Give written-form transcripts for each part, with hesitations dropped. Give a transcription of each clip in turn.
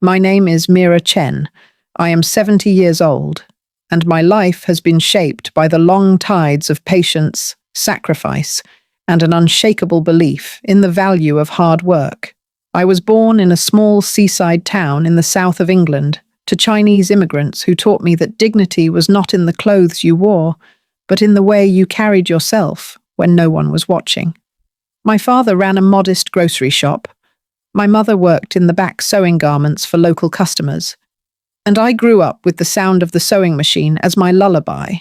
My name is Mira Chen. I am 70 years old, and my life has been shaped by the long tides of patience, sacrifice, and an unshakable belief in the value of hard work. I was born in a small seaside town in the south of England to Chinese immigrants who taught me that dignity was not in the clothes you wore, but in the way you carried yourself when no one was watching. My father ran a modest grocery shop. My mother worked in the back sewing garments for local customers, and I grew up with the sound of the sewing machine as my lullaby.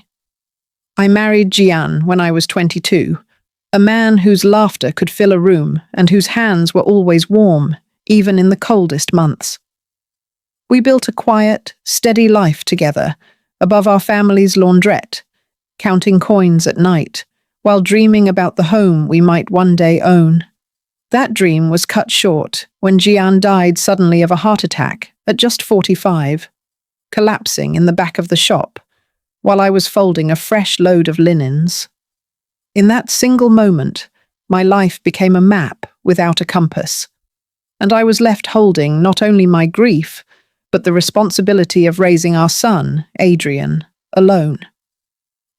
I married Jian when I was 22, a man whose laughter could fill a room and whose hands were always warm, even in the coldest months. We built a quiet, steady life together, above our family's laundrette, counting coins at night, while dreaming about the home we might one day own. That dream was cut short when Jian died suddenly of a heart attack at just 45, collapsing in the back of the shop while I was folding a fresh load of linens. In that single moment, my life became a map without a compass, and I was left holding not only my grief, but the responsibility of raising our son, Adrian, alone.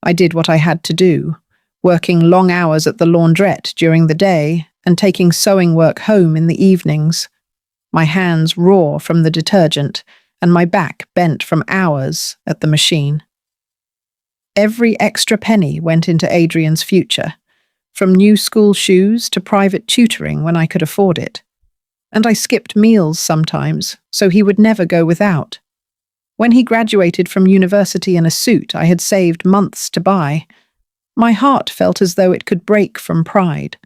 I did what I had to do, working long hours at the laundrette during the day and taking sewing work home in the evenings, my hands raw from the detergent and my back bent from hours at the machine. Every extra penny went into Adrian's future, from new school shoes to private tutoring when I could afford it. And I skipped meals sometimes, so he would never go without. When he graduated from university in a suit I had saved months to buy, my heart felt as though it could break from pride.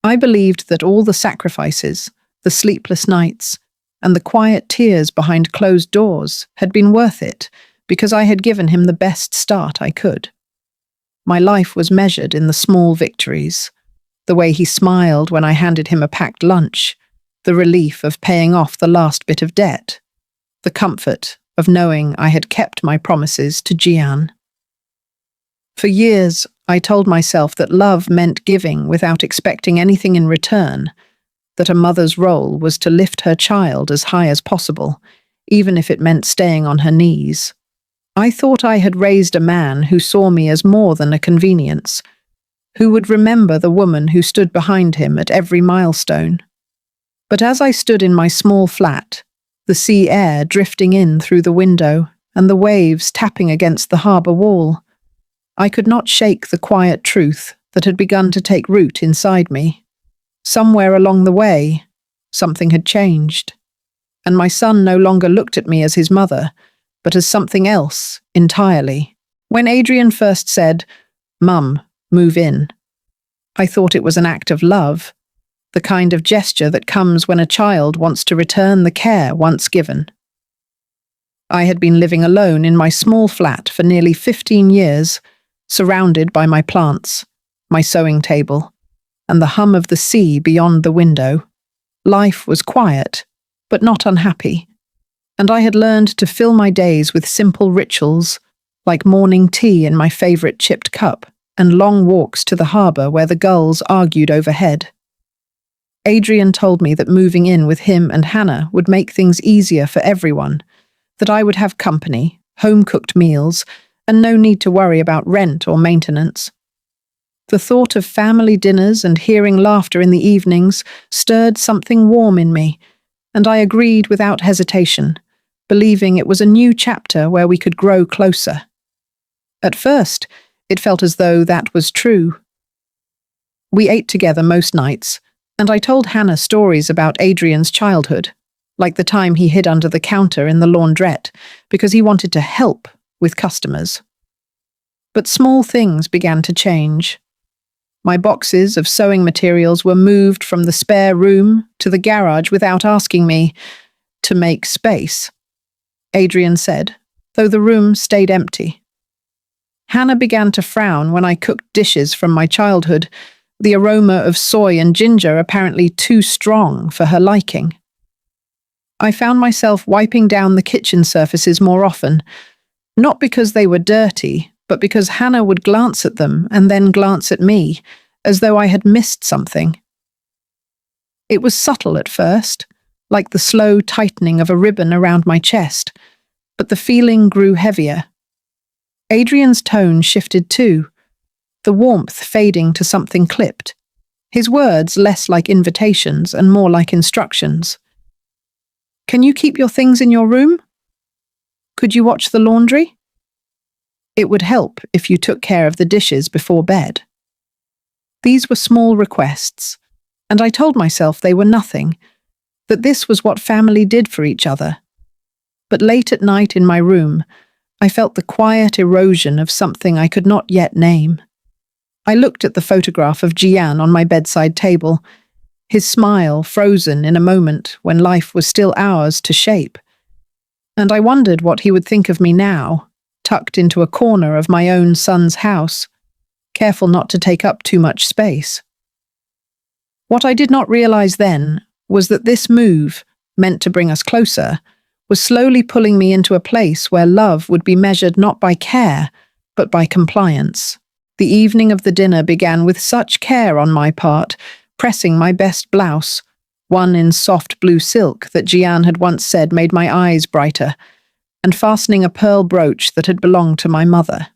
I believed that all the sacrifices, the sleepless nights, and the quiet tears behind closed doors had been worth it because I had given him the best start I could. My life was measured in the small victories, the way he smiled when I handed him a packed lunch, the relief of paying off the last bit of debt, the comfort of knowing I had kept my promises to Jian. For years, I told myself that love meant giving without expecting anything in return, that a mother's role was to lift her child as high as possible, even if it meant staying on her knees. I thought I had raised a man who saw me as more than a convenience, who would remember the woman who stood behind him at every milestone. But as I stood in my small flat, the sea air drifting in through the window and the waves tapping against the harbour wall, I could not shake the quiet truth that had begun to take root inside me. Somewhere along the way, something had changed, and my son no longer looked at me as his mother, but as something else entirely. When Adrian first said, "Mum, move in," I thought it was an act of love, the kind of gesture that comes when a child wants to return the care once given. I had been living alone in my small flat for nearly 15 years, surrounded by my plants, my sewing table, and the hum of the sea beyond the window. Life was quiet, but not unhappy, and I had learned to fill my days with simple rituals, like morning tea in my favourite chipped cup and long walks to the harbour where the gulls argued overhead. Adrian told me that moving in with him and Hannah would make things easier for everyone, that I would have company, home-cooked meals, and no need to worry about rent or maintenance. The thought of family dinners and hearing laughter in the evenings stirred something warm in me, and I agreed without hesitation, believing it was a new chapter where we could grow closer. At first, it felt as though that was true. We ate together most nights, and I told Hannah stories about Adrian's childhood, like the time he hid under the counter in the laundrette because he wanted to help with customers. But small things began to change. My boxes of sewing materials were moved from the spare room to the garage without asking me to make space, Adrian said, though the room stayed empty. Hannah began to frown when I cooked dishes from my childhood, the aroma of soy and ginger apparently too strong for her liking. I found myself wiping down the kitchen surfaces more often, not because they were dirty, but because Hannah would glance at them and then glance at me, as though I had missed something. It was subtle at first, like the slow tightening of a ribbon around my chest, but the feeling grew heavier. Adrian's tone shifted too, the warmth fading to something clipped, his words less like invitations and more like instructions. "Can you keep your things in your room? Could you watch the laundry? It would help if you took care of the dishes before bed." These were small requests, and I told myself they were nothing, that this was what family did for each other. But late at night in my room, I felt the quiet erosion of something I could not yet name. I looked at the photograph of Jian on my bedside table, his smile frozen in a moment when life was still ours to shape. And I wondered what he would think of me now, tucked into a corner of my own son's house, careful not to take up too much space. What I did not realize then was that this move, meant to bring us closer, was slowly pulling me into a place where love would be measured not by care, but by compliance. The evening of the dinner began with such care on my part, pressing my best blouse, one in soft blue silk that Jian had once said made my eyes brighter, and fastening a pearl brooch that had belonged to my mother.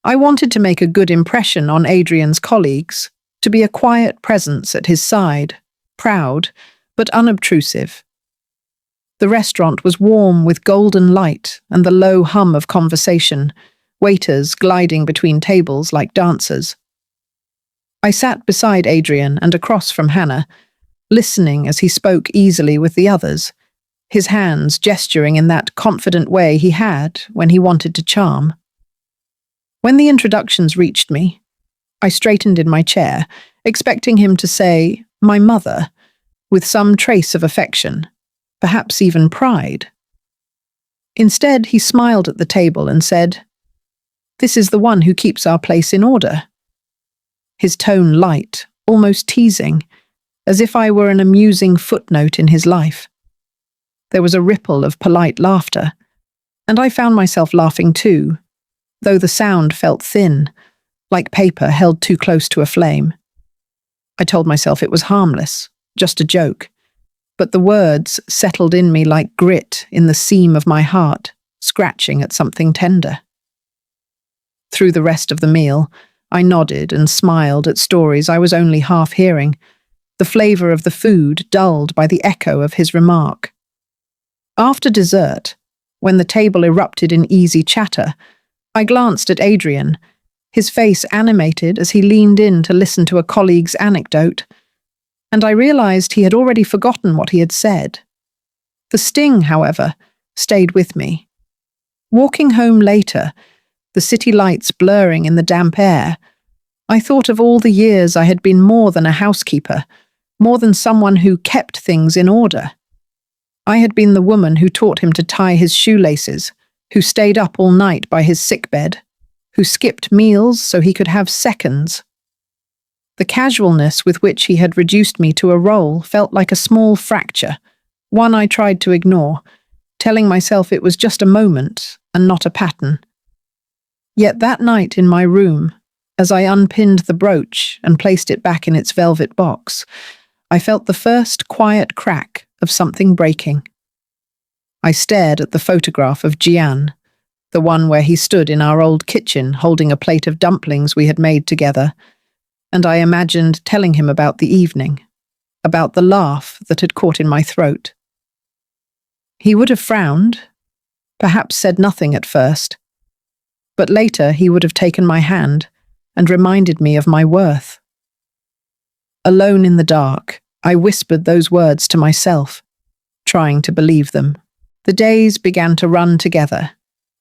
I wanted to make a good impression on Adrian's colleagues, to be a quiet presence at his side, proud, but unobtrusive. The restaurant was warm with golden light and the low hum of conversation, waiters gliding between tables like dancers. I sat beside Adrian and across from Hannah, listening as he spoke easily with the others, his hands gesturing in that confident way he had when he wanted to charm. When the introductions reached me, I straightened in my chair, expecting him to say, "My mother," with some trace of affection, perhaps even pride. Instead, he smiled at the table and said, "This is the one who keeps our place in order." His tone light, almost teasing, as if I were an amusing footnote in his life. There was a ripple of polite laughter, and I found myself laughing too, though the sound felt thin, like paper held too close to a flame. I told myself it was harmless, just a joke, but the words settled in me like grit in the seam of my heart, scratching at something tender. Through the rest of the meal, I nodded and smiled at stories I was only half hearing, the flavour of the food dulled by the echo of his remark. After dessert, when the table erupted in easy chatter, I glanced at Adrian, his face animated as he leaned in to listen to a colleague's anecdote, and I realized he had already forgotten what he had said. The sting, however, stayed with me. Walking home later, the city lights blurring in the damp air, I thought of all the years I had been more than a housekeeper, more than someone who kept things in order. I had been the woman who taught him to tie his shoelaces, who stayed up all night by his sickbed, who skipped meals so he could have seconds. The casualness with which he had reduced me to a role felt like a small fracture, one I tried to ignore, telling myself it was just a moment and not a pattern. Yet that night in my room, as I unpinned the brooch and placed it back in its velvet box, I felt the first quiet crack of something breaking. I stared at the photograph of Jian, the one where he stood in our old kitchen holding a plate of dumplings we had made together, and I imagined telling him about the evening, about the laugh that had caught in my throat. He would have frowned, perhaps said nothing at first, but later he would have taken my hand and reminded me of my worth. Alone in the dark, I whispered those words to myself, trying to believe them. The days began to run together,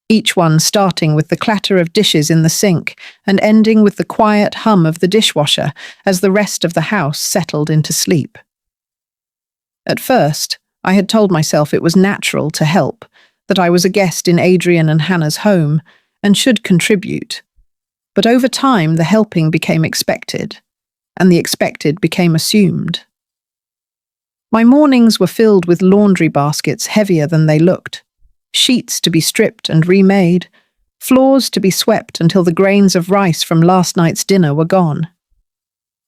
each one starting with the clatter of dishes in the sink and ending with the quiet hum of the dishwasher as the rest of the house settled into sleep. At first, I had told myself it was natural to help, that I was a guest in Adrian and Hannah's home and should contribute. But over time, the helping became expected, and the expected became assumed. My mornings were filled with laundry baskets heavier than they looked, sheets to be stripped and remade, floors to be swept until the grains of rice from last night's dinner were gone.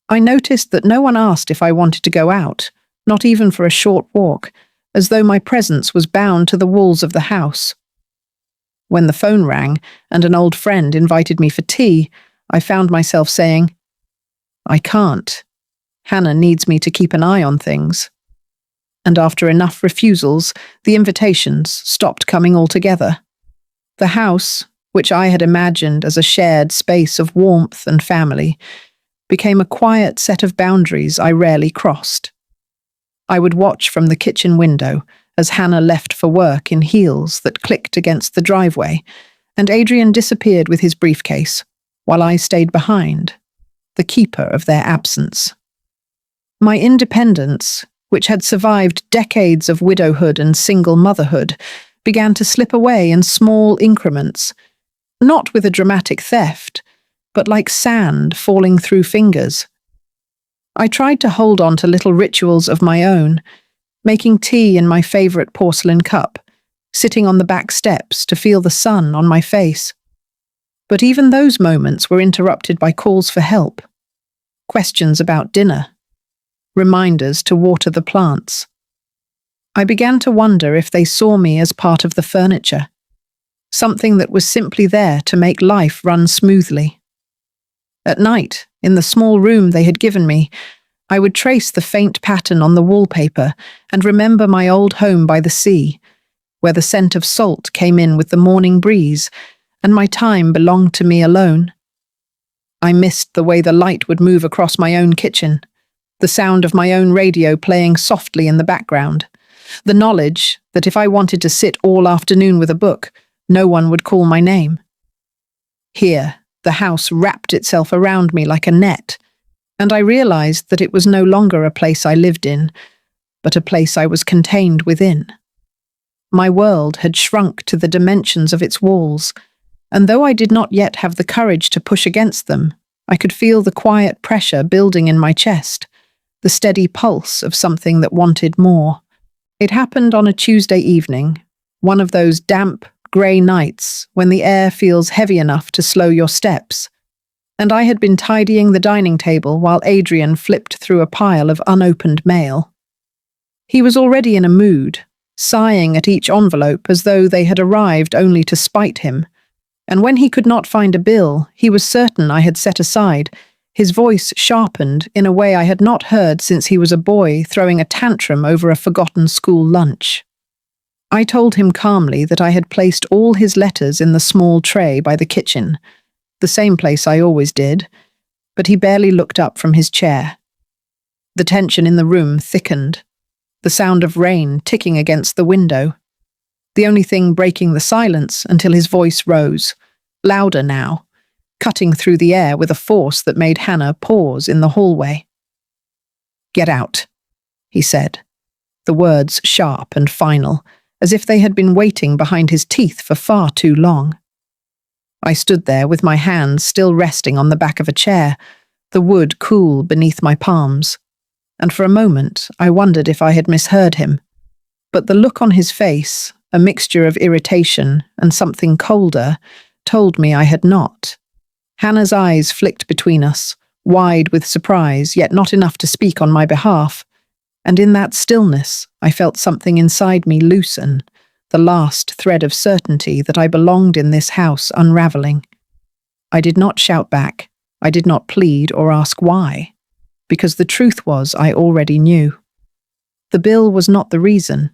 I noticed that no one asked if I wanted to go out, not even for a short walk, as though my presence was bound to the walls of the house. When the phone rang and an old friend invited me for tea, I found myself saying, "I can't. Hannah needs me to keep an eye on things." And after enough refusals, the invitations stopped coming altogether. The house, which I had imagined as a shared space of warmth and family, became a quiet set of boundaries I rarely crossed. I would watch from the kitchen window as Hannah left for work in heels that clicked against the driveway, and Adrian disappeared with his briefcase, while I stayed behind, the keeper of their absence. My independence, which had survived decades of widowhood and single motherhood, began to slip away in small increments, not with a dramatic theft, but like sand falling through fingers. I tried to hold on to little rituals of my own, making tea in my favorite porcelain cup, sitting on the back steps to feel the sun on my face. But even those moments were interrupted by calls for help, questions about dinner, reminders to water the plants. I began to wonder if they saw me as part of the furniture, something that was simply there to make life run smoothly. At night, in the small room they had given me, I would trace the faint pattern on the wallpaper and remember my old home by the sea, where the scent of salt came in with the morning breeze, and my time belonged to me alone. I missed the way the light would move across my own kitchen, the sound of my own radio playing softly in the background, the knowledge that if I wanted to sit all afternoon with a book, no one would call my name. Here, the house wrapped itself around me like a net, and I realized that it was no longer a place I lived in, but a place I was contained within. My world had shrunk to the dimensions of its walls, and though I did not yet have the courage to push against them, I could feel the quiet pressure building in my chest, the steady pulse of something that wanted more. It happened on a Tuesday evening, one of those damp, grey nights when the air feels heavy enough to slow your steps, and I had been tidying the dining table while Adrian flipped through a pile of unopened mail. He was already in a mood, sighing at each envelope as though they had arrived only to spite him, and when he could not find a bill he was certain I had set aside, his voice sharpened in a way I had not heard since he was a boy throwing a tantrum over a forgotten school lunch. I told him calmly that I had placed all his letters in the small tray by the kitchen, the same place I always did, but he barely looked up from his chair. The tension in the room thickened, the sound of rain ticking against the window, the only thing breaking the silence until his voice rose, louder now, cutting through the air with a force that made Hannah pause in the hallway. "Get out," he said, the words sharp and final, as if they had been waiting behind his teeth for far too long. I stood there with my hands still resting on the back of a chair, the wood cool beneath my palms, and for a moment I wondered if I had misheard him. But the look on his face, a mixture of irritation and something colder, told me I had not. Hannah's eyes flicked between us, wide with surprise, yet not enough to speak on my behalf. And in that stillness, I felt something inside me loosen, the last thread of certainty that I belonged in this house unraveling. I did not shout back. I did not plead or ask why, because the truth was I already knew. The bill was not the reason.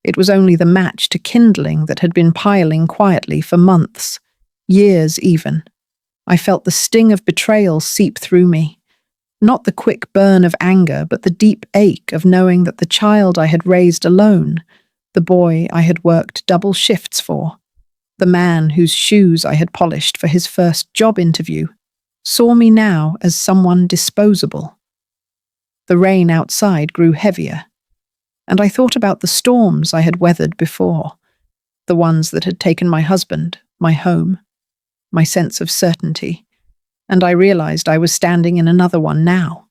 It was only the match to kindling that had been piling quietly for months, years even. I felt the sting of betrayal seep through me. Not the quick burn of anger, but the deep ache of knowing that the child I had raised alone, the boy I had worked double shifts for, the man whose shoes I had polished for his first job interview, saw me now as someone disposable. The rain outside grew heavier, and I thought about the storms I had weathered before, the ones that had taken my husband, my home, my sense of certainty, and I realized I was standing in another one now.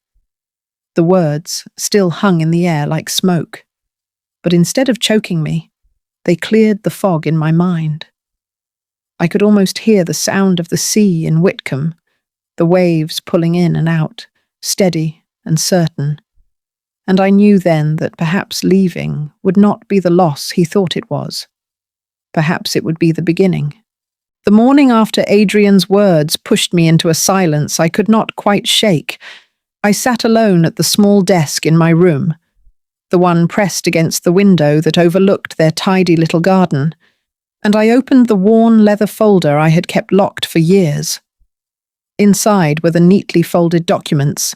The words still hung in the air like smoke, but instead of choking me, they cleared the fog in my mind. I could almost hear the sound of the sea in Whitcomb, the waves pulling in and out, steady and certain. and I knew then that perhaps leaving would not be the loss he thought it was. Perhaps it would be the beginning. The morning after Adrian's words pushed me into a silence I could not quite shake, I sat alone at the small desk in my room, the one pressed against the window that overlooked their tidy little garden, and I opened the worn leather folder I had kept locked for years. Inside were the neatly folded documents,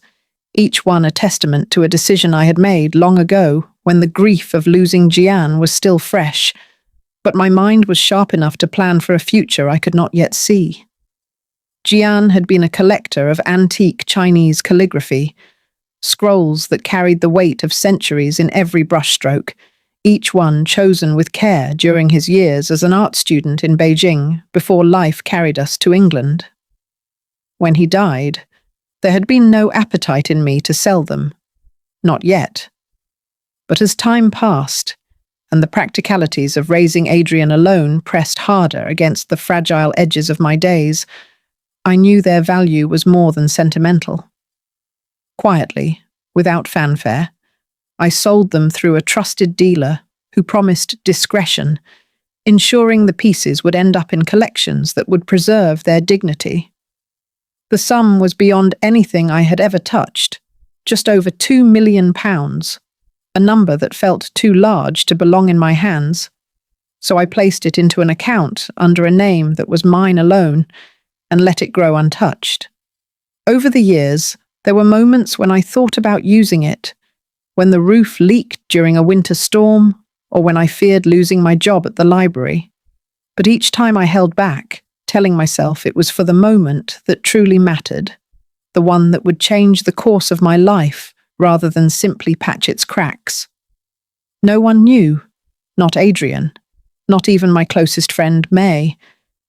each one a testament to a decision I had made long ago when the grief of losing Jian was still fresh, but my mind was sharp enough to plan for a future I could not yet see. Jian had been a collector of antique Chinese calligraphy, scrolls that carried the weight of centuries in every brushstroke, each one chosen with care during his years as an art student in Beijing before life carried us to England. When he died, there had been no appetite in me to sell them. Not yet. But as time passed, and the practicalities of raising Adrian alone pressed harder against the fragile edges of my days, I knew their value was more than sentimental. Quietly, without fanfare, I sold them through a trusted dealer who promised discretion, ensuring the pieces would end up in collections that would preserve their dignity. The sum was beyond anything I had ever touched, just over £2 million, a number that felt too large to belong in my hands, so I placed it into an account under a name that was mine alone and let it grow untouched. Over the years, there were moments when I thought about using it, when the roof leaked during a winter storm, or when I feared losing my job at the library. But each time I held back, telling myself it was for the moment that truly mattered, the one that would change the course of my life rather than simply patch its cracks. No one knew, not Adrian, not even my closest friend May,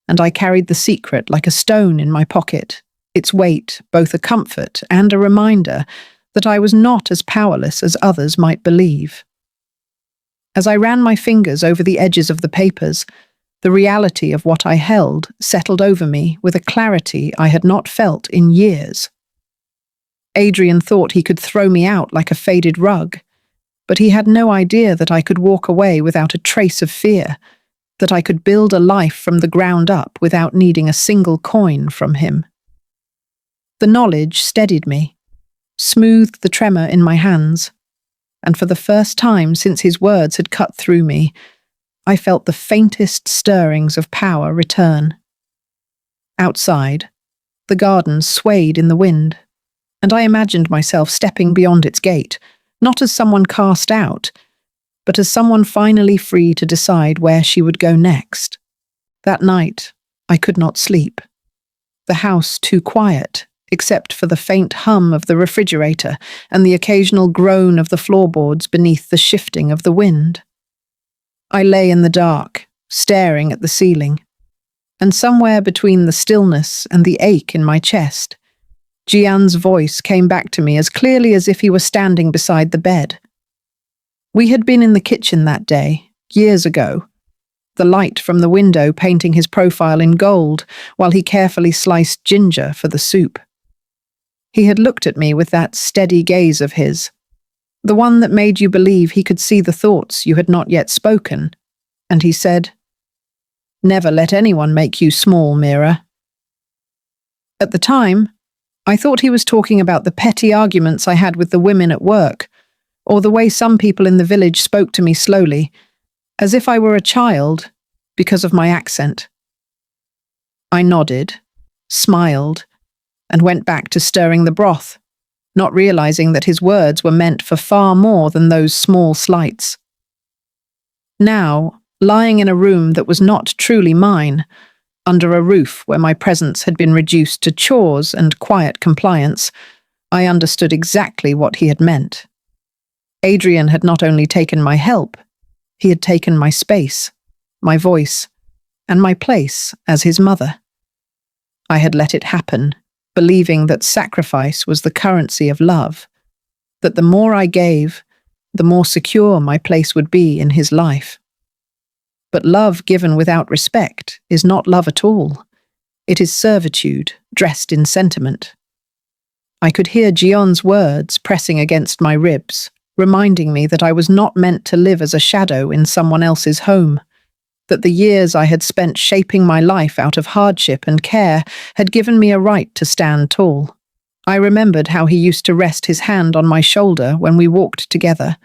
and I carried the secret like a stone in my pocket, its weight both a comfort and a reminder that I was not as powerless as others might believe. As I ran my fingers over the edges of the papers, the reality of what I held settled over me with a clarity I had not felt in years. Adrian thought he could throw me out like a faded rug, but he had no idea that I could walk away without a trace of fear, that I could build a life from the ground up without needing a single coin from him. The knowledge steadied me, smoothed the tremor in my hands, and for the first time since his words had cut through me, I felt the faintest stirrings of power return. Outside, the garden swayed in the wind, and I imagined myself stepping beyond its gate, not as someone cast out, but as someone finally free to decide where she would go next. That night, I could not sleep. The house too quiet, except for the faint hum of the refrigerator and the occasional groan of the floorboards beneath the shifting of the wind. I lay in the dark, staring at the ceiling, and somewhere between the stillness and the ache in my chest, Jian's voice came back to me as clearly as if he were standing beside the bed. We had been in the kitchen that day, years ago, the light from the window painting his profile in gold while he carefully sliced ginger for the soup. He had looked at me with that steady gaze of his, the one that made you believe he could see the thoughts you had not yet spoken, and he said, "Never let anyone make you small, Mira." At the time, I thought he was talking about the petty arguments I had with the women at work, or the way some people in the village spoke to me slowly, as if I were a child, because of my accent. I nodded, smiled, and went back to stirring the broth, not realizing that his words were meant for far more than those small slights. Now, lying in a room that was not truly mine, under a roof where my presence had been reduced to chores and quiet compliance, I understood exactly what he had meant. Adrian had not only taken my help, he had taken my space, my voice, and my place as his mother. I had let it happen, believing that sacrifice was the currency of love, that the more I gave, the more secure my place would be in his life. But love given without respect is not love at all. It is servitude dressed in sentiment. I could hear Gion's words pressing against my ribs, reminding me that I was not meant to live as a shadow in someone else's home, that the years I had spent shaping my life out of hardship and care had given me a right to stand tall. I remembered how he used to rest his hand on my shoulder when we walked together,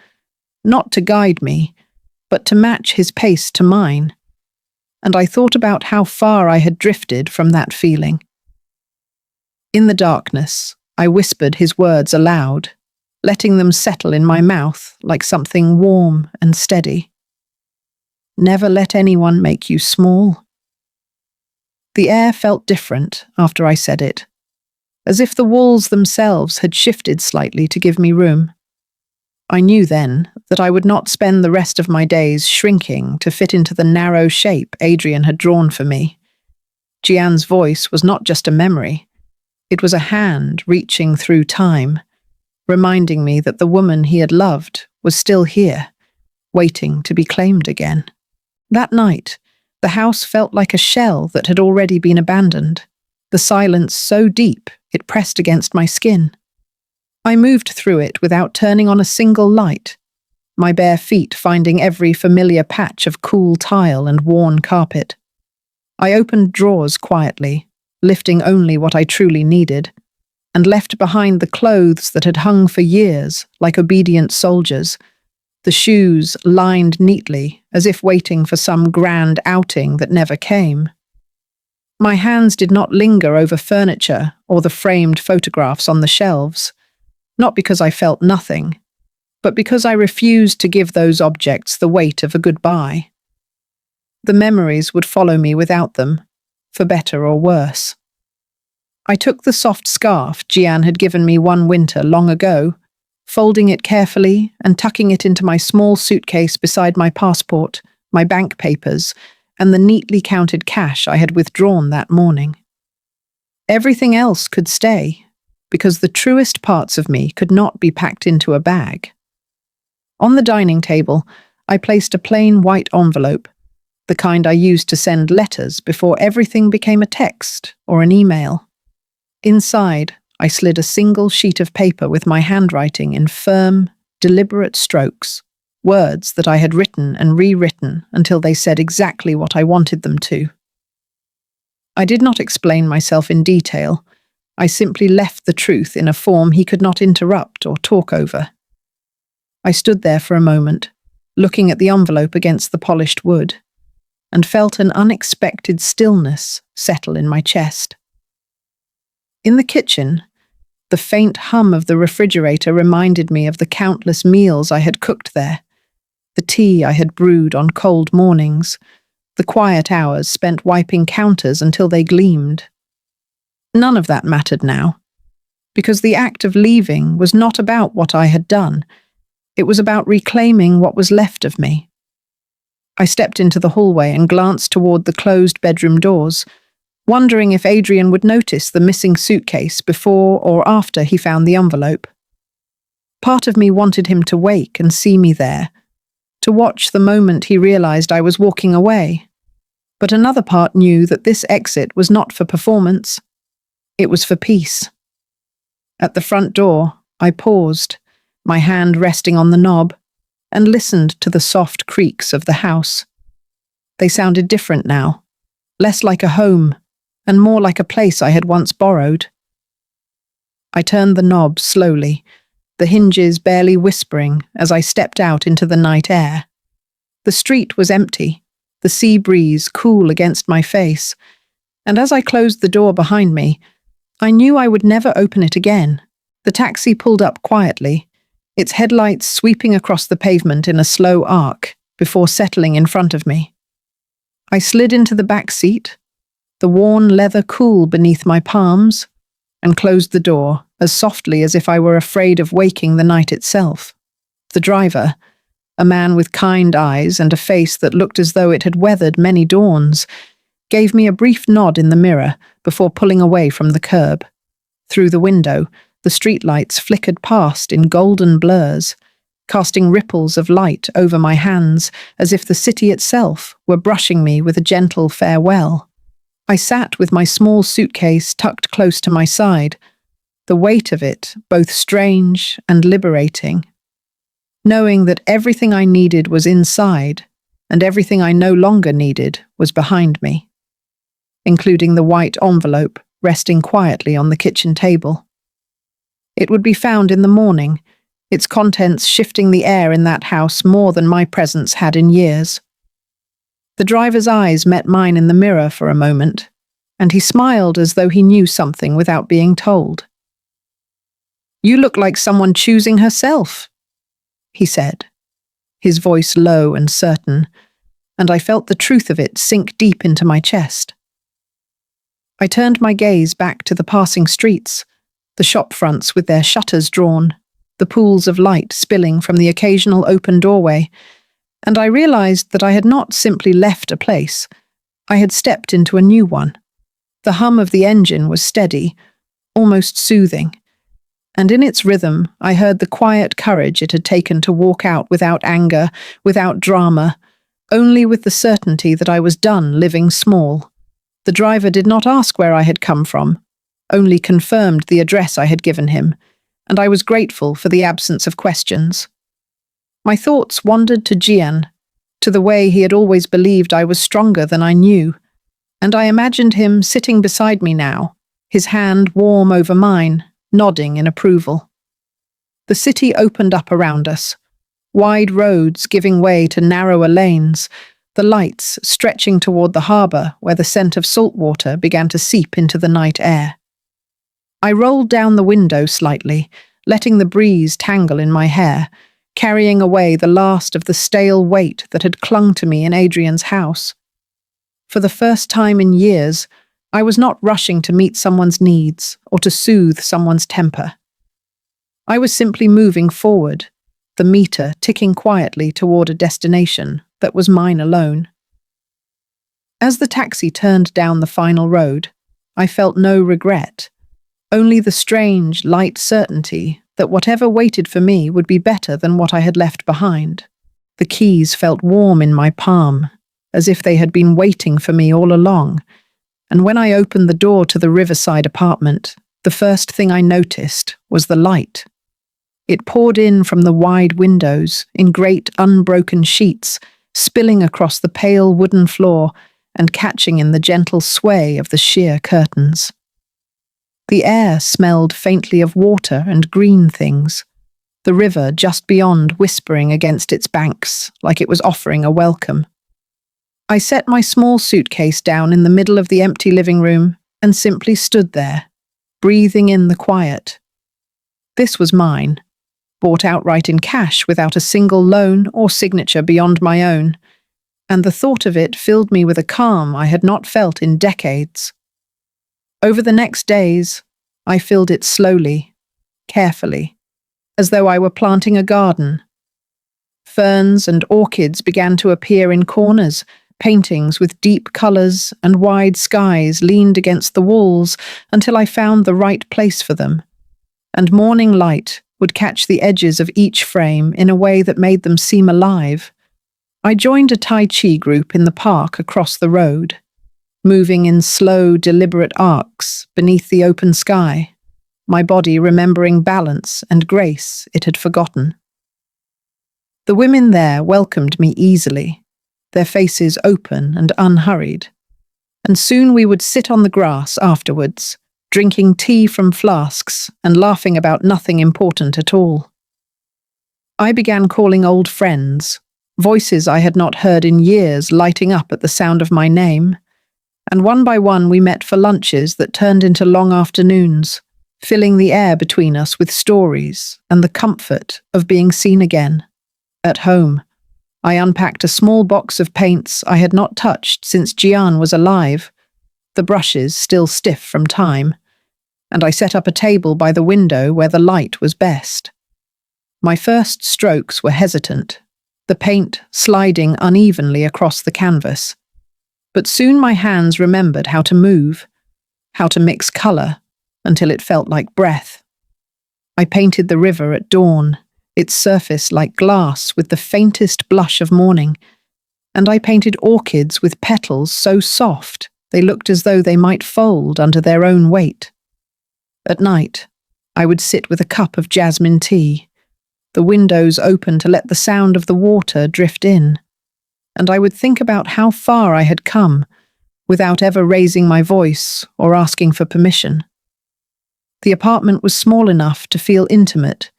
not to guide me, but to match his pace to mine, and I thought about how far I had drifted from that feeling. In the darkness, I whispered his words aloud, letting them settle in my mouth like something warm and steady. Never let anyone make you small. The air felt different after I said it, as if the walls themselves had shifted slightly to give me room. I knew then that I would not spend the rest of my days shrinking to fit into the narrow shape Adrian had drawn for me. Jian's voice was not just a memory. It was a hand reaching through time, reminding me that the woman he had loved was still here, waiting to be claimed again. That night, the house felt like a shell that had already been abandoned, the silence so deep it pressed against my skin. I moved through it without turning on a single light, my bare feet finding every familiar patch of cool tile and worn carpet. I opened drawers quietly, lifting only what I truly needed, and left behind the clothes that had hung for years like obedient soldiers, the shoes lined neatly as if waiting for some grand outing that never came. My hands did not linger over furniture or the framed photographs on the shelves, not because I felt nothing, but because I refused to give those objects the weight of a goodbye. The memories would follow me without them, for better or worse. I took the soft scarf Jian had given me one winter long ago, folding it carefully and tucking it into my small suitcase beside my passport, my bank papers, and the neatly counted cash I had withdrawn that morning. Everything else could stay, because the truest parts of me could not be packed into a bag. On the dining table, I placed a plain white envelope, the kind I used to send letters before everything became a text or an email. Inside, I slid a single sheet of paper with my handwriting in firm, deliberate strokes, words that I had written and rewritten until they said exactly what I wanted them to. I did not explain myself in detail. I simply left the truth in a form he could not interrupt or talk over. I stood there for a moment, looking at the envelope against the polished wood, and felt an unexpected stillness settle in my chest. In the kitchen, the faint hum of the refrigerator reminded me of the countless meals I had cooked there, the tea I had brewed on cold mornings, the quiet hours spent wiping counters until they gleamed. None of that mattered now, because the act of leaving was not about what I had done. It was about reclaiming what was left of me. I stepped into the hallway and glanced toward the closed bedroom doors, wondering if Adrian would notice the missing suitcase before or after he found the envelope. Part of me wanted him to wake and see me there, to watch the moment he realized I was walking away. But another part knew that this exit was not for performance. It was for peace. At the front door, I paused, my hand resting on the knob, and listened to the soft creaks of the house. They sounded different now, less like a home, and more like a place I had once borrowed. I turned the knob slowly, the hinges barely whispering as I stepped out into the night air. The street was empty, the sea breeze cool against my face, and as I closed the door behind me, I knew I would never open it again. The taxi pulled up quietly, its headlights sweeping across the pavement in a slow arc before settling in front of me. I slid into the back seat, the worn leather cool beneath my palms, and closed the door as softly as if I were afraid of waking the night itself. The driver, a man with kind eyes and a face that looked as though it had weathered many dawns, gave me a brief nod in the mirror before pulling away from the curb. Through the window, the streetlights flickered past in golden blurs, casting ripples of light over my hands as if the city itself were brushing me with a gentle farewell. I sat with my small suitcase tucked close to my side, the weight of it both strange and liberating. knowing that everything I needed was inside and everything I no longer needed was behind me, including the white envelope resting quietly on the kitchen table. It would be found in the morning, its contents shifting the air in that house more than my presence had in years. The driver's eyes met mine in the mirror for a moment, and he smiled as though he knew something without being told. "You look like someone choosing herself," he said, his voice low and certain, and I felt the truth of it sink deep into my chest. I turned my gaze back to the passing streets, the shop fronts with their shutters drawn, the pools of light spilling from the occasional open doorway, and I realized that I had not simply left a place, I had stepped into a new one. The hum of the engine was steady, almost soothing, and in its rhythm I heard the quiet courage it had taken to walk out without anger, without drama, only with the certainty that I was done living small. The driver did not ask where I had come from, only confirmed the address I had given him, and I was grateful for the absence of questions. My thoughts wandered to Jian, to the way he had always believed I was stronger than I knew, and I imagined him sitting beside me now, his hand warm over mine, nodding in approval. The city opened up around us, wide roads giving way to narrower lanes, the lights stretching toward the harbour where the scent of salt water began to seep into the night air. I rolled down the window slightly, letting the breeze tangle in my hair, carrying away the last of the stale weight that had clung to me in Adrian's house. For the first time in years, I was not rushing to meet someone's needs or to soothe someone's temper. I was simply moving forward, the meter ticking quietly toward a destination that was mine alone. As the taxi turned down the final road, I felt no regret, only the strange, light certainty that whatever waited for me would be better than what I had left behind. The keys felt warm in my palm, as if they had been waiting for me all along, and when I opened the door to the riverside apartment, the first thing I noticed was the light. It poured in from the wide windows in great unbroken sheets, spilling across the pale wooden floor and catching in the gentle sway of the sheer curtains. The air smelled faintly of water and green things, the river just beyond whispering against its banks like it was offering a welcome. I set my small suitcase down in the middle of the empty living room and simply stood there, breathing in the quiet. This was mine, bought outright in cash without a single loan or signature beyond my own, and the thought of it filled me with a calm I had not felt in decades. Over the next days, I filled it slowly, carefully, as though I were planting a garden. Ferns and orchids began to appear in corners, paintings with deep colours and wide skies leaned against the walls until I found the right place for them, and morning light would catch the edges of each frame in a way that made them seem alive. I joined a Tai Chi group in the park across the road, moving in slow, deliberate arcs beneath the open sky, my body remembering balance and grace it had forgotten. The women there welcomed me easily, their faces open and unhurried, and soon we would sit on the grass afterwards, drinking tea from flasks and laughing about nothing important at all. I began calling old friends, voices I had not heard in years lighting up at the sound of my name, and one by one we met for lunches that turned into long afternoons, filling the air between us with stories and the comfort of being seen again. At home, I unpacked a small box of paints I had not touched since Jian was alive, the brushes still stiff from time, and I set up a table by the window where the light was best. My first strokes were hesitant, the paint sliding unevenly across the canvas, but soon my hands remembered how to move, how to mix colour, until it felt like breath. I painted the river at dawn, its surface like glass with the faintest blush of morning, and I painted orchids with petals so soft they looked as though they might fold under their own weight. At night, I would sit with a cup of jasmine tea, the windows open to let the sound of the water drift in, and I would think about how far I had come without ever raising my voice or asking for permission. The apartment was small enough to feel intimate,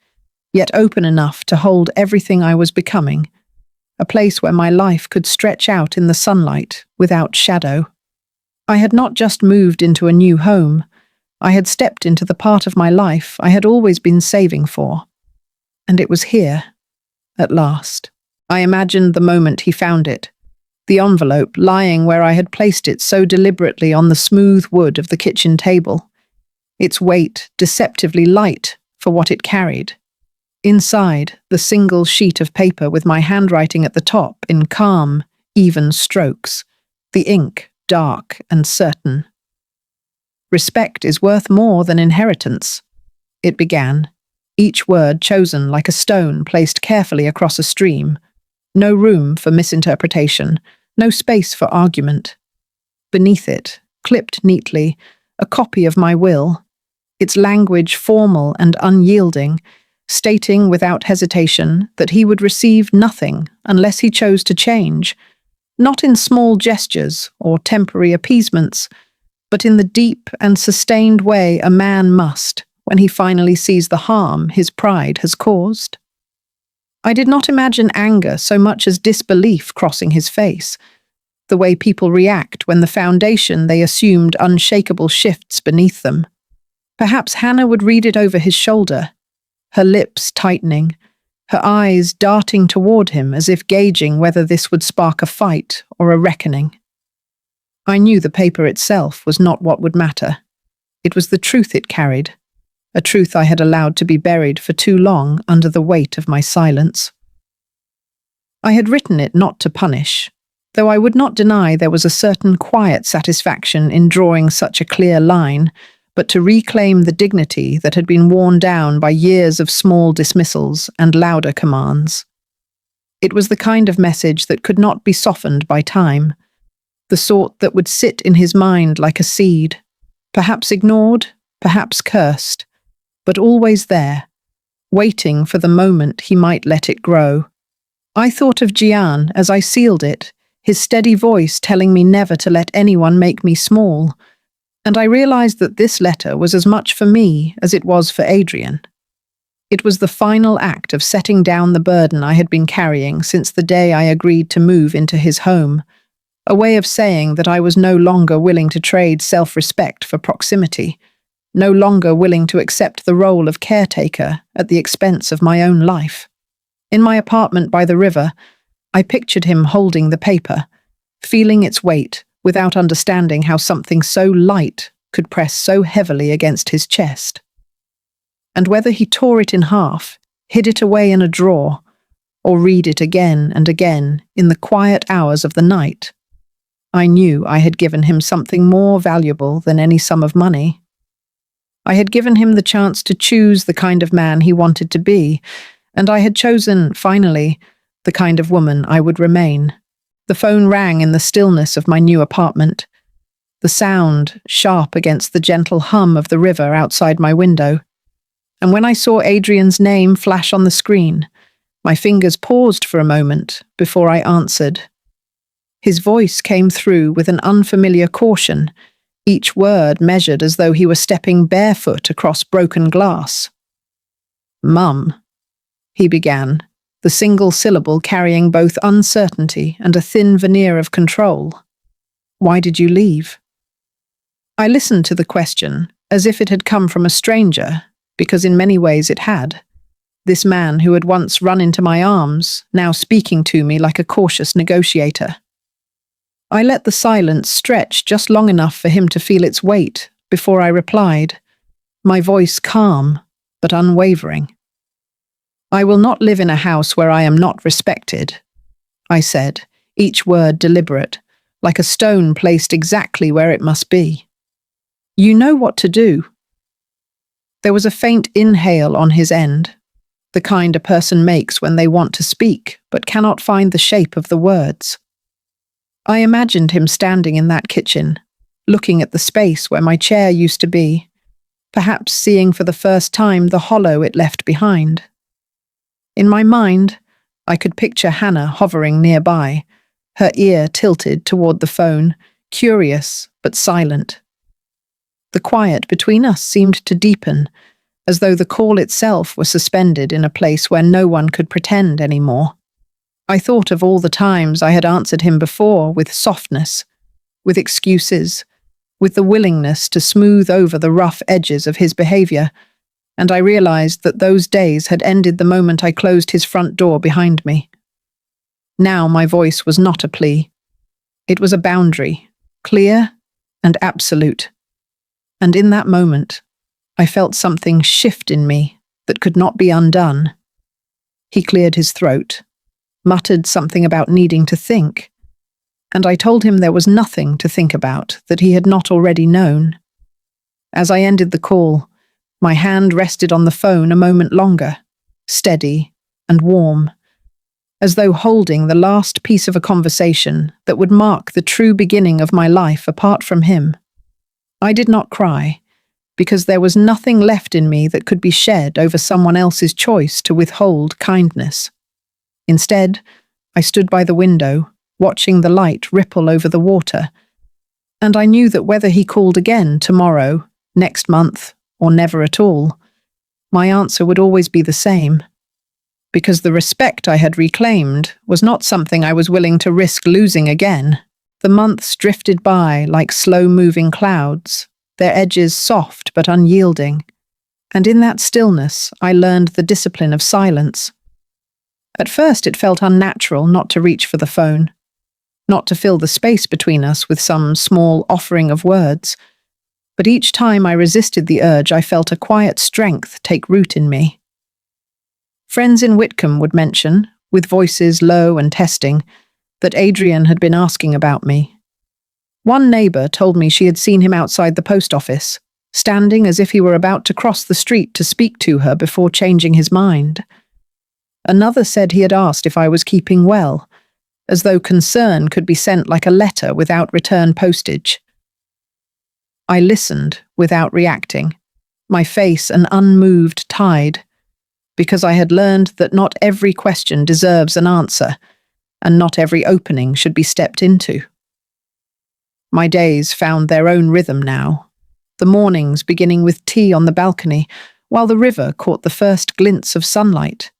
yet open enough to hold everything I was becoming, a place where my life could stretch out in the sunlight without shadow. I had not just moved into a new home, I had stepped into the part of my life I had always been saving for. And it was here, at last. I imagined the moment he found it, the envelope lying where I had placed it so deliberately on the smooth wood of the kitchen table, its weight deceptively light for what it carried. Inside, the single sheet of paper with my handwriting at the top in calm, even strokes, the ink dark and certain. "Respect is worth more than inheritance," it began, each word chosen like a stone placed carefully across a stream. No room for misinterpretation, no space for argument. Beneath it, clipped neatly, a copy of my will, its language formal and unyielding, stating without hesitation that he would receive nothing unless he chose to change, not in small gestures or temporary appeasements, but in the deep and sustained way a man must when he finally sees the harm his pride has caused. I did not imagine anger so much as disbelief crossing his face, the way people react when the foundation they assumed unshakable shifts beneath them. Perhaps Hannah would read it over his shoulder, her lips tightening, her eyes darting toward him as if gauging whether this would spark a fight or a reckoning. I knew the paper itself was not what would matter. It was the truth it carried, a truth I had allowed to be buried for too long under the weight of my silence. I had written it not to punish, though I would not deny there was a certain quiet satisfaction in drawing such a clear line, but to reclaim the dignity that had been worn down by years of small dismissals and louder commands. It was the kind of message that could not be softened by time, the sort that would sit in his mind like a seed, perhaps ignored, perhaps cursed, but always there, waiting for the moment he might let it grow. I thought of Gian as I sealed it, his steady voice telling me never to let anyone make me small, and I realized that this letter was as much for me as it was for Adrian. It was the final act of setting down the burden I had been carrying since the day I agreed to move into his home, a way of saying that I was no longer willing to trade self-respect for proximity, no longer willing to accept the role of caretaker at the expense of my own life. In my apartment by the river, I pictured him holding the paper, feeling its weight without understanding how something so light could press so heavily against his chest. And whether he tore it in half, hid it away in a drawer, or read it again and again in the quiet hours of the night, I knew I had given him something more valuable than any sum of money. I had given him the chance to choose the kind of man he wanted to be, and I had chosen, finally, the kind of woman I would remain. The phone rang in the stillness of my new apartment, the sound sharp against the gentle hum of the river outside my window. And when I saw Adrian's name flash on the screen, my fingers paused for a moment before I answered. His voice came through with an unfamiliar caution, each word measured as though he were stepping barefoot across broken glass. "Mum," he began, the single syllable carrying both uncertainty and a thin veneer of control. "Why did you leave?" I listened to the question as if it had come from a stranger, because in many ways it had. This man who had once run into my arms, now speaking to me like a cautious negotiator. I let the silence stretch just long enough for him to feel its weight before I replied, my voice calm but unwavering. "I will not live in a house where I am not respected," I said, each word deliberate, like a stone placed exactly where it must be. "You know what to do." There was a faint inhale on his end, the kind a person makes when they want to speak but cannot find the shape of the words. I imagined him standing in that kitchen, looking at the space where my chair used to be, perhaps seeing for the first time the hollow it left behind. In my mind, I could picture Hannah hovering nearby, her ear tilted toward the phone, curious but silent. The quiet between us seemed to deepen, as though the call itself were suspended in a place where no one could pretend anymore. I thought of all the times I had answered him before with softness, with excuses, with the willingness to smooth over the rough edges of his behavior, and I realized that those days had ended the moment I closed his front door behind me. Now my voice was not a plea. It was a boundary, clear and absolute. And in that moment, I felt something shift in me that could not be undone. He cleared his throat, muttered something about needing to think, and I told him there was nothing to think about that he had not already known. As I ended the call, my hand rested on the phone a moment longer, steady and warm, as though holding the last piece of a conversation that would mark the true beginning of my life apart from him. I did not cry, because there was nothing left in me that could be shed over someone else's choice to withhold kindness. Instead, I stood by the window, watching the light ripple over the water, and I knew that whether he called again tomorrow, next month, or never at all, my answer would always be the same, because the respect I had reclaimed was not something I was willing to risk losing again. The months drifted by like slow-moving clouds, their edges soft but unyielding, and in that stillness I learned the discipline of silence. At first it felt unnatural not to reach for the phone, not to fill the space between us with some small offering of words, but each time I resisted the urge I felt a quiet strength take root in me. Friends in Whitcomb would mention, with voices low and testing, that Adrian had been asking about me. One neighbour told me she had seen him outside the post office, standing as if he were about to cross the street to speak to her before changing his mind. Another said he had asked if I was keeping well, as though concern could be sent like a letter without return postage. I listened without reacting, my face an unmoved tide, because I had learned that not every question deserves an answer, and not every opening should be stepped into. My days found their own rhythm now, the mornings beginning with tea on the balcony, while the river caught the first glints of sunlight.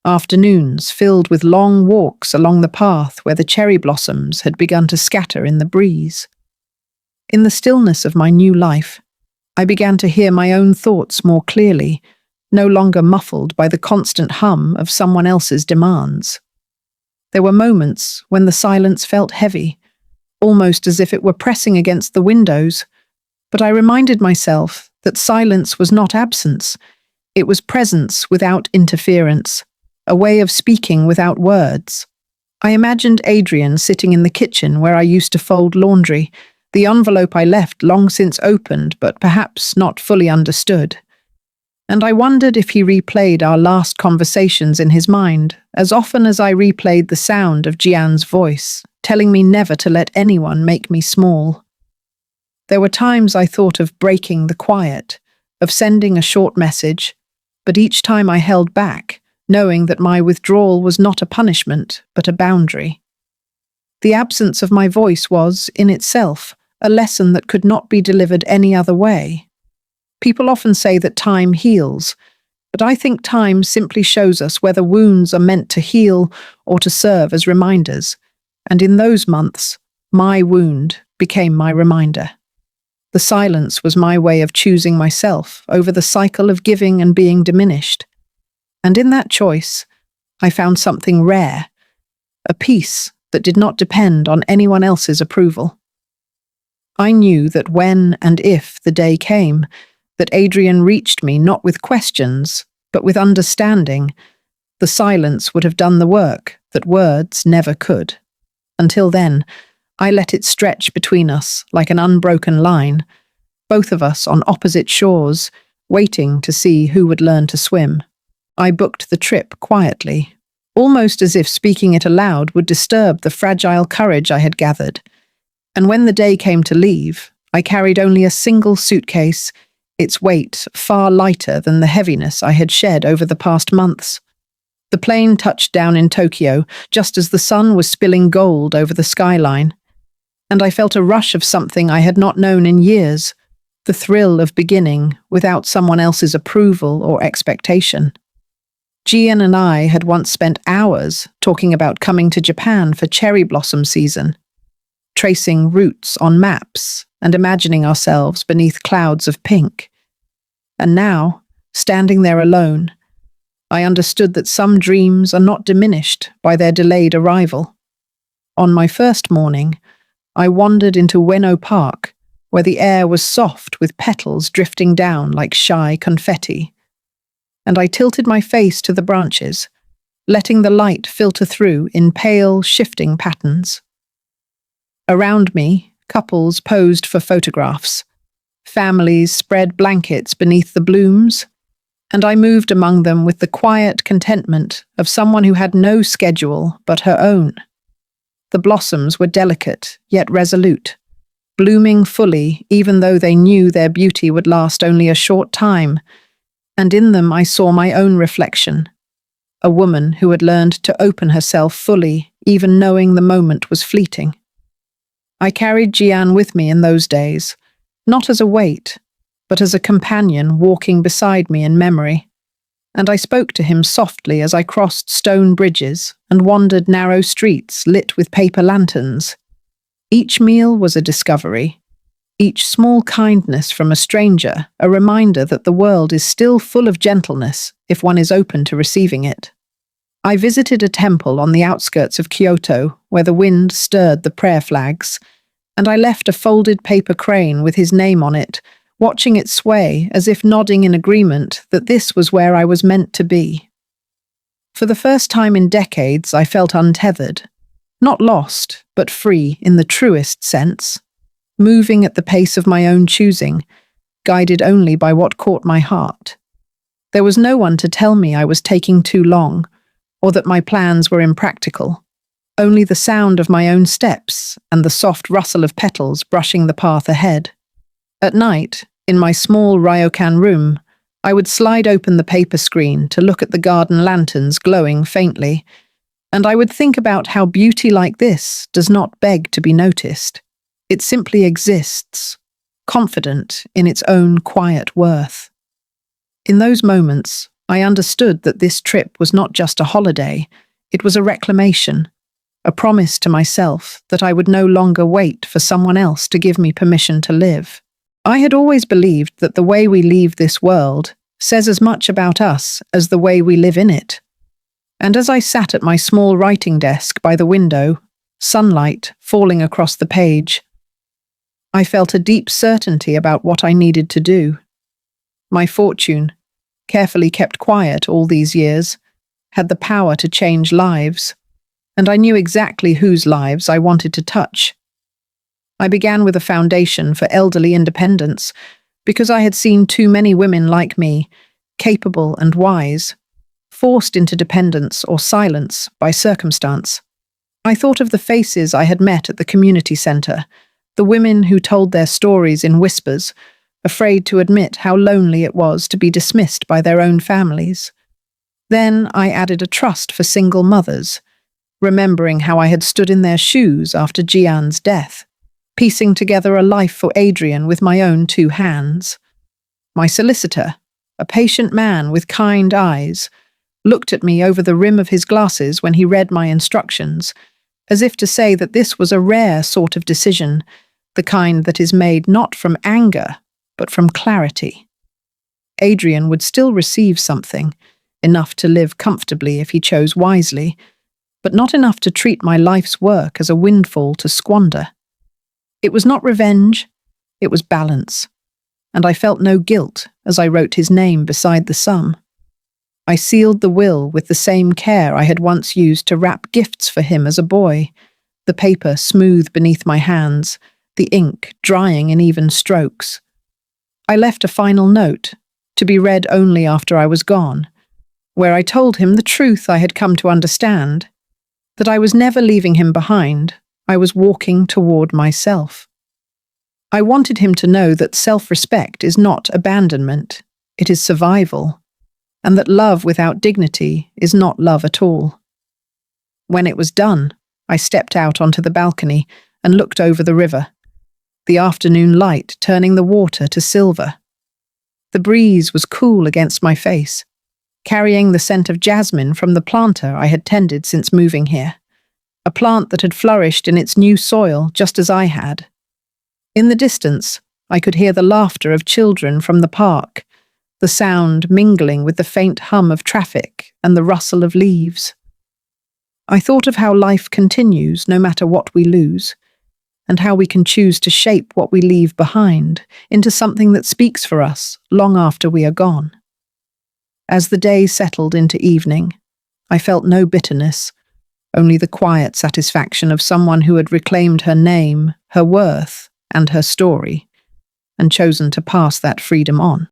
Afternoons filled with long walks along the path where the cherry blossoms had begun to scatter in the breeze. In the stillness of my new life, I began to hear my own thoughts more clearly, no longer muffled by the constant hum of someone else's demands. There were moments when the silence felt heavy, almost as if it were pressing against the windows, but I reminded myself that silence was not absence. It was presence without interference, a way of speaking without words. I imagined Adrian sitting in the kitchen where I used to fold laundry, the envelope I left long since opened but perhaps not fully understood. And I wondered if he replayed our last conversations in his mind, as often as I replayed the sound of Jian's voice, telling me never to let anyone make me small. There were times I thought of breaking the quiet, of sending a short message, but each time I held back, knowing that my withdrawal was not a punishment, but a boundary. The absence of my voice was, in itself, a lesson that could not be delivered any other way. People often say that time heals, but I think time simply shows us whether wounds are meant to heal or to serve as reminders, and in those months, my wound became my reminder. The silence was my way of choosing myself over the cycle of giving and being diminished. And in that choice, I found something rare, a peace that did not depend on anyone else's approval. I knew that when and if the day came, that Adrian reached me not with questions, but with understanding, the silence would have done the work that words never could. Until then, I let it stretch between us like an unbroken line, both of us on opposite shores, waiting to see who would learn to swim. I booked the trip quietly, almost as if speaking it aloud would disturb the fragile courage I had gathered. And when the day came to leave, I carried only a single suitcase, its weight far lighter than the heaviness I had shed over the past months. The plane touched down in Tokyo just as the sun was spilling gold over the skyline, and I felt a rush of something I had not known in years, the thrill of beginning without someone else's approval or expectation. Jian and I had once spent hours talking about coming to Japan for cherry blossom season, tracing routes on maps and imagining ourselves beneath clouds of pink. And now, standing there alone, I understood that some dreams are not diminished by their delayed arrival. On my first morning, I wandered into Ueno Park, where the air was soft with petals drifting down like shy confetti, and I tilted my face to the branches, letting the light filter through in pale, shifting patterns. Around me, couples posed for photographs. Families spread blankets beneath the blooms, and I moved among them with the quiet contentment of someone who had no schedule but her own. The blossoms were delicate, yet resolute, blooming fully even though they knew their beauty would last only a short time, and in them I saw my own reflection, a woman who had learned to open herself fully, even knowing the moment was fleeting. I carried Jian with me in those days, not as a weight, but as a companion walking beside me in memory, and I spoke to him softly as I crossed stone bridges and wandered narrow streets lit with paper lanterns. Each meal was a discovery, each small kindness from a stranger a reminder that the world is still full of gentleness if one is open to receiving it. I visited a temple on the outskirts of Kyoto where the wind stirred the prayer flags, and I left a folded paper crane with his name on it, watching it sway as if nodding in agreement that this was where I was meant to be. For the first time in decades, I felt untethered, not lost, but free in the truest sense, moving at the pace of my own choosing, guided only by what caught my heart. There was no one to tell me I was taking too long, or that my plans were impractical. Only the sound of my own steps and the soft rustle of petals brushing the path ahead. At night, in my small ryokan room, I would slide open the paper screen to look at the garden lanterns glowing faintly, and I would think about how beauty like this does not beg to be noticed. It simply exists, confident in its own quiet worth. In those moments, I understood that this trip was not just a holiday, it was a reclamation, a promise to myself that I would no longer wait for someone else to give me permission to live. I had always believed that the way we leave this world says as much about us as the way we live in it. And as I sat at my small writing desk by the window, sunlight falling across the page, I felt a deep certainty about what I needed to do. My fortune, carefully kept quiet all these years, had the power to change lives, and I knew exactly whose lives I wanted to touch. I began with a foundation for elderly independence because I had seen too many women like me, capable and wise, forced into dependence or silence by circumstance. I thought of the faces I had met at the community centre, the women who told their stories in whispers, afraid to admit how lonely it was to be dismissed by their own families. Then I added a trust for single mothers, remembering how I had stood in their shoes after Jian's death, piecing together a life for Adrian with my own 2 hands. My solicitor, a patient man with kind eyes, looked at me over the rim of his glasses when he read my instructions, as if to say that this was a rare sort of decision, the kind that is made not from anger, but from clarity. Adrian would still receive something, enough to live comfortably if he chose wisely, but not enough to treat my life's work as a windfall to squander. It was not revenge, it was balance, and I felt no guilt as I wrote his name beside the sum. I sealed the will with the same care I had once used to wrap gifts for him as a boy, the paper smooth beneath my hands, the ink drying in even strokes. I left a final note, to be read only after I was gone, where I told him the truth I had come to understand, that I was never leaving him behind, I was walking toward myself. I wanted him to know that self-respect is not abandonment, it is survival. and that love without dignity is not love at all. When it was done, I stepped out onto the balcony and looked over the river, the afternoon light turning the water to silver. The breeze was cool against my face, carrying the scent of jasmine from the planter I had tended since moving here, a plant that had flourished in its new soil just as I had. In the distance, I could hear the laughter of children from the park, the sound mingling with the faint hum of traffic and the rustle of leaves. I thought of how life continues no matter what we lose, and how we can choose to shape what we leave behind into something that speaks for us long after we are gone. As the day settled into evening, I felt no bitterness, only the quiet satisfaction of someone who had reclaimed her name, her worth, and her story, and chosen to pass that freedom on.